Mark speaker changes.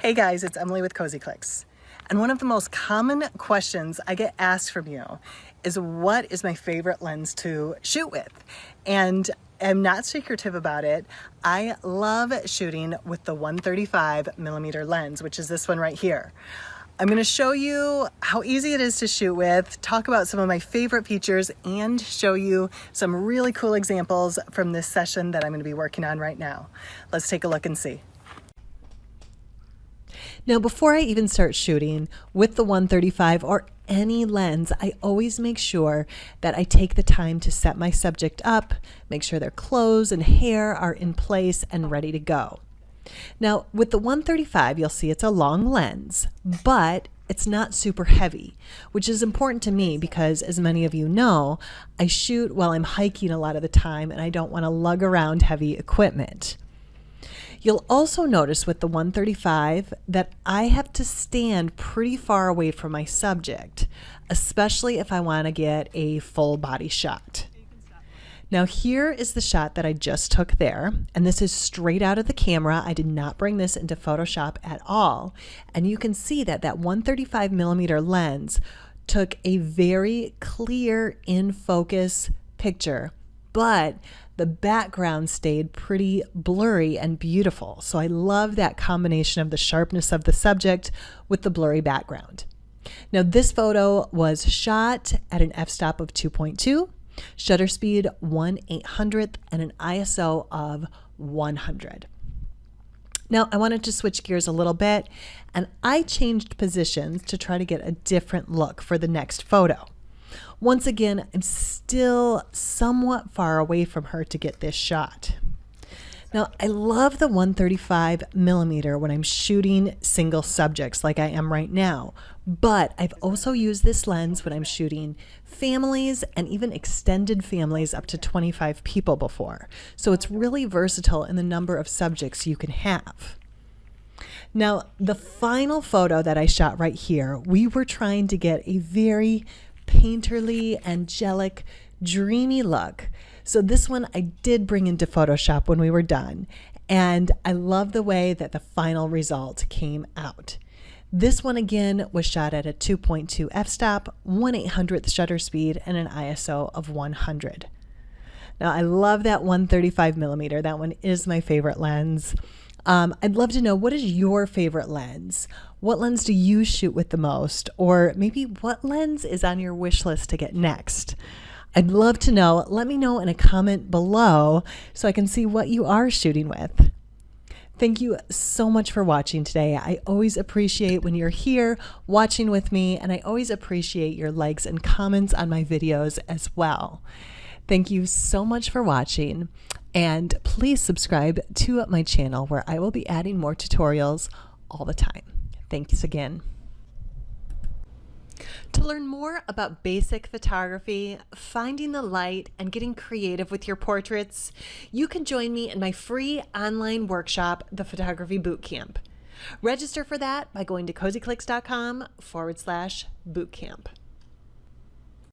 Speaker 1: Hey guys, it's Emily with Cozy Clicks. And one of the most common questions I get asked from you is, what is my favorite lens to shoot with? And I'm not secretive about it. I love shooting with the 135mm lens, which is this one right here. I'm going to show you how easy it is to shoot with, talk about some of my favorite features, and show you some really cool examples from this session that I'm going to be working on right now. Let's take a look and see. Now, before I even start shooting with the 135 or any lens, I always make sure that I take the time to set my subject up, make sure their clothes and hair are in place and ready to go. Now, with the 135, you'll see it's a long lens, but it's not super heavy, which is important to me because, as many of you know, I shoot while I'm hiking a lot of the time and I don't want to lug around heavy equipment. You'll also notice with the 135 that I have to stand pretty far away from my subject, especially if I want to get a full body shot. Now here is the shot that I just took there, and this is straight out of the camera. I did not bring this into Photoshop at all. And you can see that that 135mm lens took a very clear in focus picture, but the background stayed pretty blurry and beautiful. So I love that combination of the sharpness of the subject with the blurry background. Now this photo was shot at an f-stop of 2.2, shutter speed 1/800th, and an ISO of 100. Now I wanted to switch gears a little bit, and I changed positions to try to get a different look for the next photo. Once again, I'm still somewhat far away from her to get this shot. Now, I love the 135mm when I'm shooting single subjects like I am right now, but I've also used this lens when I'm shooting families and even extended families up to 25 people before. So it's really versatile in the number of subjects you can have. Now, the final photo that I shot right here, we were trying to get a very painterly, angelic, dreamy look. So this one I did bring into Photoshop when we were done, and I love the way that the final result came out. This one again was shot at a 2.2 f-stop, 1/800th shutter speed, and an ISO of 100. Now I love that 135mm. That one is my favorite lens. I'd love to know, what is your favorite lens? What lens do you shoot with the most? Or maybe what lens is on your wish list to get next? I'd love to know. Let me know in a comment below so I can see what you are shooting with. Thank you so much for watching today. I always appreciate when you're here watching with me, and I always appreciate your likes and comments on my videos as well. Thank you so much for watching, and please subscribe to my channel where I will be adding more tutorials all the time. Thanks again. To learn more about basic photography, finding the light, and getting creative with your portraits, you can join me in my free online workshop, The Photography Bootcamp. Register for that by going to cozyclicks.com/bootcamp.